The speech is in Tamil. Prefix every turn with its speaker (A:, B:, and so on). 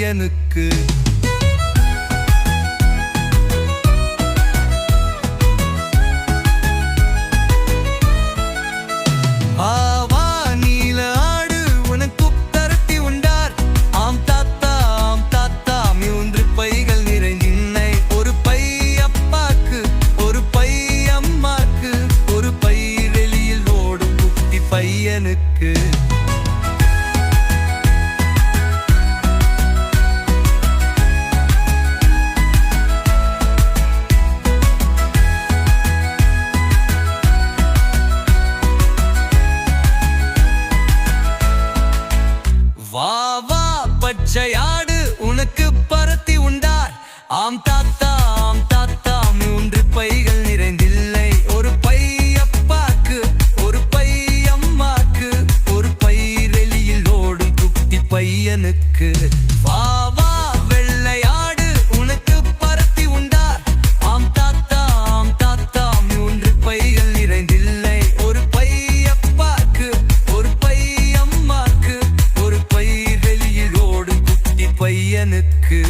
A: பையனுக்கு. ஆவா நீல ஆடு உனக்கு பரத்தி உண்டார். ஆம் தாத்தா ஆம் தாத்தா 3 பைகள் நிறைந்தின்னை. ஒரு பை அப்பாக்கு ஒரு பை அம்மாக்கு ஒரு பை வெளியில் ஓடும் குட்டி பையனுக்கு. வா வா பச்சையாடு உனக்கு பரத்தி உண்டார். ஆம் தாத்தா ஆம் தாத்தா 3 பைகள் நிறைந்தில்லை. ஒரு பை அப்பாக்கு ஒரு பை அம்மாக்கு ஒரு பை வெளியில் ஓடும் குட்டி பையனுக்கு. வா வா வெள்ளையாடு உனக்கு பரத்தி உண்டார். ஆம் தாத்தா ஆம் தாத்தா 3 பைகள் நிறைந்தில்லை. ஒரு பை அப்பாக்கு ஒரு பை அம்மாக்கு ஒரு பை வெளியில் ஓடும் குட்டி பையனுக்கு.